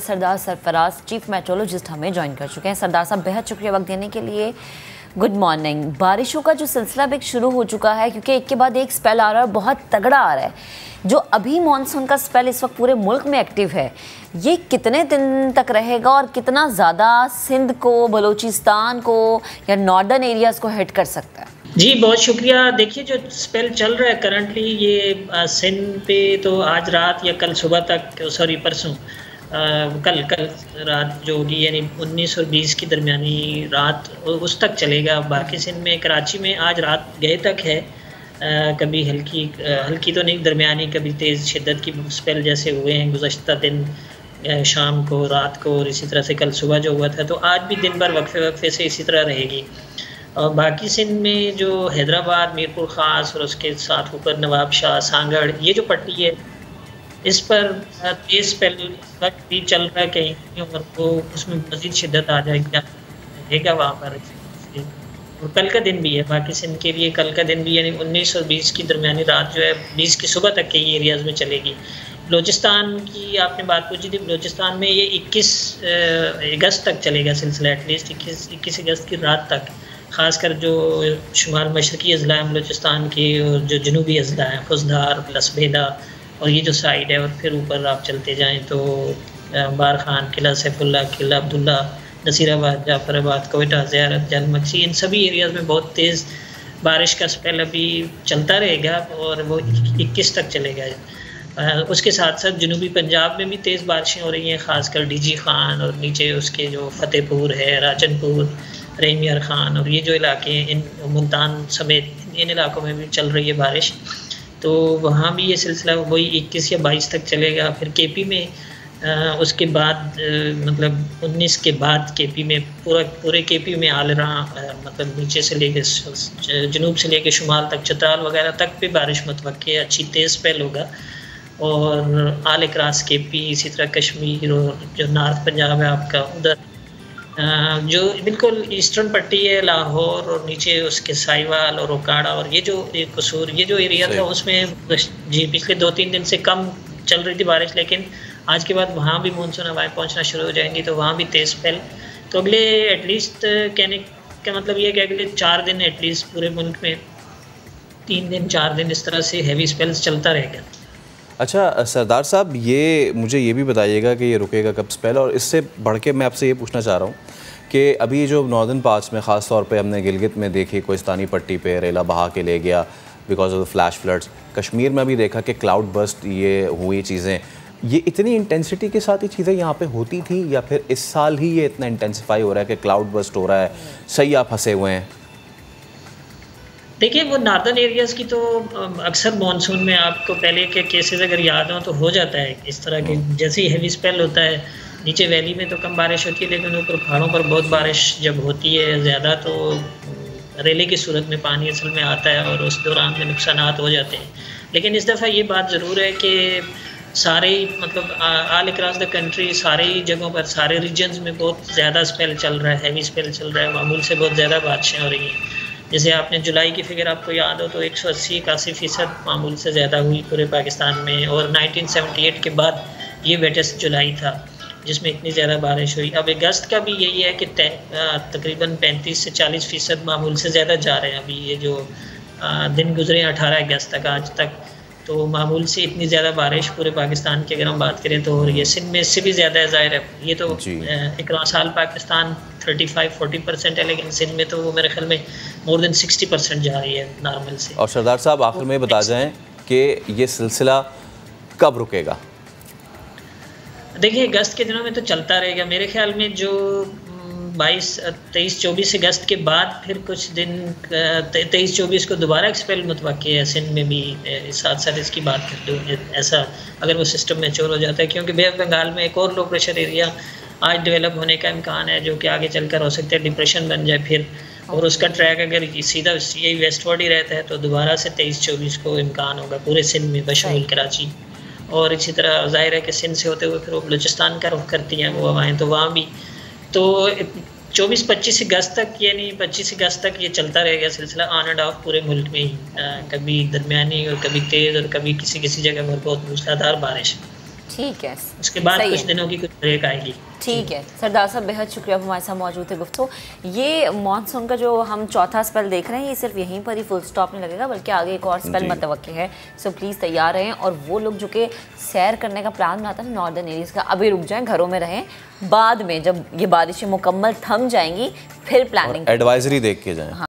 सरदार Sarfaraz chief metrologist हमें join कर चुके हैं। सरदार साहब, बेहद शुक्रिया वक्त देने के लिए। Good morning. बारिशों का जो सिलसिला भी शुरू हो चुका है, क्योंकि एक के बाद एक स्पेल आ रहा है, बहुत तगड़ा आ रहा है। जो अभी मानसून का स्पेल इस वक्त पूरे मुल्क में एक्टिव है, ये कितने दिन तक रहेगा और कितना ज़्यादा सिंध को, बलूचिस्तान को या नॉर्दर्न एरियाज़ को हिट कर सकता है? जी बहुत शुक्रिया। देखिए, जो स्पेल चल रहा है करंटली, ये सिंध पे तो आज रात या कल सुबह तक, सॉरी परसों, कल रात जो होगी यानी 19 और 20 की दरमियानी रात उस तक चलेगा। बाकी सिंध में, कराची में आज रात गए तक है। कभी हल्की तो नहीं, दरमियानी, कभी तेज़ शिद्दत की स्पेल जैसे हुए हैं गुज़श्ता दिन, शाम को, रात को, और इसी तरह से कल सुबह जो हुआ था। तो आज भी दिन भर वक्फे से इसी तरह रहेगी। और बाकी सिंध में जो हैदराबाद, मीरपुर ख़ास और उसके साथ ऊपर नवाबशाह, सांगड़, ये जो पट्टी है, इस पर तेज़ स्पेल भी चल रहा है कहीं, और वो उसमें मज़ीद शिद्दत आ जाएगी, रहेगा वहाँ पर। और कल का दिन भी है बाकी सिंध के लिए, कल का दिन भी यानी 19 और 20 की दरमियानी रात जो है 20 की सुबह तक के ये एरियाज़ में चलेगी। बलूचिस्तान की आपने बात पूछी थी, बलूचिस्तान में ये 21 अगस्त तक चलेगा सिलसिला, एटलीस्ट 21 अगस्त की रात तक। ख़ासकर जो शुमाल मशरक़ी अज़ला हैं बलूचिस्तान की, और जो जनूबी अज़ला हैं, खुजदार, लसबेदा और ये जो साइड है, और फिर ऊपर आप चलते जाएँ तो बार खान, किला सैफुल्ला, किला अब्दुल्ला, नसीराबाद, जाफराबाद, कोयटा, ज़ियारत, जलमक्सी, इन सभी एरियाज़ में बहुत तेज़ बारिश का स्पेल अभी चलता रहेगा और वो 21 तक चलेगा। उसके साथ साथ जनूबी पंजाब में भी तेज़ बारिशें हो रही हैं, ख़ासकर डीजी खान और नीचे उसके जो फतेहपुर है, राजनपुर, रेमियर खान और ये जो इलाके हैं, इन मुल्तान समेत इन इलाकों में भी चल रही है बारिश। तो वहाँ भी ये सिलसिला वही 21 या 22 तक चलेगा। फिर केपी में उसके बाद मतलब 19 के बाद केपी में पूरे केपी में आलरा, मतलब नीचे से लेके जनूब से लेके शुमाल तक, चतराल वगैरह तक भी बारिश मुतवक्की है, अच्छी तेज़ स्पेल होगा। और आल क्रास केपी, इसी तरह कश्मीर और जो नॉर्थ पंजाब है आपका, उधर जो बिल्कुल ईस्टर्न पट्टी है, लाहौर और नीचे उसके साहिवाल और ओकाड़ा और ये जो कसूर, ये जो एरिया था, उसमें जी पिछले 2-3 दिन से कम चल रही थी बारिश, लेकिन आज के बाद वहाँ भी मानसून हवाएं पहुँचना शुरू हो जाएंगी, तो वहाँ भी तेज़ स्पेल। तो अगले एटलीस्ट कहने का मतलब ये है कि अगले 4 दिन एटलीस्ट पूरे मुल्क में 3 दिन 4 दिन इस तरह से हैवी स्पेल्स चलता रहेगा। अच्छा सरदार साहब, ये मुझे ये भी बताइएगा कि ये रुकेगा कब स्पेल, और इससे बढ़ के मैं आपसे ये पूछना चाह रहा हूँ कि अभी जो नॉर्दर्न पार्ट्स में, ख़ास तौर पे हमने गिलगित में देखी कोहिस्तानी पट्टी पे रेला बहा के ले गया because of the flash floods, Kashmir में भी देखा कि क्लाउड बर्स्ट ये हुई चीज़ें, ये इतनी इंटेंसिटी के साथ ये चीज़ें यहाँ पे होती थी या फिर इस साल ही ये इतना इंटेंसिफाई हो रहा है कि क्लाउड बर्स्ट हो रहा है, सही आप फंसे हुए हैं? देखिए, वो नॉर्दर्न एरियाज़ की तो अक्सर मानसून में आपको पहले के केसेस अगर याद हो तो हो जाता है इस तरह के, जैसे ही हेवी स्पेल होता है। नीचे वैली में तो कम बारिश होती है, लेकिन ऊपर पहाड़ों पर बहुत बारिश जब होती है ज़्यादा, तो रेले की सूरत में पानी असल में आता है और उस दौरान में नुकसानात हो जाते हैं। लेकिन इस दफ़ा ये बात ज़रूर है कि सारे मतलब ऑल अक्रॉस द कंट्री, सारे जगहों पर, सारे रीजन्स में बहुत ज़्यादा स्पेल चल रहा है, हैवी स्पेल चल रहा है, मामूल से बहुत ज़्यादा बारिशें हो रही हैं। जैसे आपने जुलाई की फिगर आपको याद हो तो 180-81% मामूल से ज़्यादा हुई पूरे पाकिस्तान में, और 1978 के बाद ये वेटेस्ट जुलाई था जिसमें इतनी ज़्यादा बारिश हुई। अब अगस्त का भी यही है कि तकरीबन 35 से 40% मामूल से ज़्यादा जा रहे हैं। अभी ये जो दिन गुजरे 18 अगस्त तक, आज तक, तो मामूल से इतनी ज़्यादा बारिश पूरे पाकिस्तान की अगर हम बात करें तो हो रही है। सिंध में इससे भी ज़्यादा है, ज़ाहिर है। ये तो इकराम साल पाकिस्तान 35-40% है, लेकिन सिंध में तो वो मेरे ख्याल में मोर देन 60% जा रही है नॉर्मल से। और सरदार साहब, आखिर में बता जाएं कि ये सिलसिला कब रुकेगा? देखिए, अगस्त के दिनों में तो चलता रहेगा मेरे ख्याल में। जो 23-24 अगस्त के बाद फिर कुछ दिन 23-24 को दोबारा एक्सपेल मुतवक्की है सिंध में भी। साथ साथ इसकी बात कर दूँ, ऐसा अगर वो सिस्टम मैच्योर हो जाता है, क्योंकि बे ऑफ बंगाल में एक और लो प्रेशर एरिया आज डेवलप होने का इम्कान है, जो कि आगे चलकर हो सकता है डिप्रेशन बन जाए फिर, और उसका ट्रैक अगर सीधा यही वेस्टवर्ड ही रहता है तो दोबारा से 23-24 को इम्कान होगा पूरे सिंध में, बशमूल कराची। और इसी तरह जाहिर है कि सिंध से होते हुए फिर वो बलूचिस्तान का रुख करती हैं वो हवाएँ, तो वहाँ भी तो 24-25 अगस्त तक, यानी 25 अगस्त तक ये चलता रहेगा सिलसिला, ऑन एंड ऑफ पूरे मुल्क में ही, कभी दरमियानी और कभी तेज़ और कभी किसी किसी जगह पर बहुत मूसलाधार बारिश। ठीक है, उसके बाद सही कुछ है। दिनों की कुछ ब्रेक आएगी। ठीक है सरदार साहब, बेहद शुक्रिया आप हमारे साथ मौजूद थे। गुफ्तगू ये मानसून का जो हम चौथा स्पेल देख रहे हैं, ये सिर्फ यहीं पर ही फुल स्टॉप नहीं लगेगा, बल्कि आगे एक और स्पेल मतवक्के है। सो प्लीज़ तैयार रहें, और वो लोग जो कि सैर करने का प्लान बनाते हैं नॉर्दर्न एरियाज़ का, अभी रुक जाएं, घरों में रहें। बाद में जब ये बारिशें मुकम्मल थम जाएंगी फिर प्लानिंग एडवाइजरी देख के जाएं।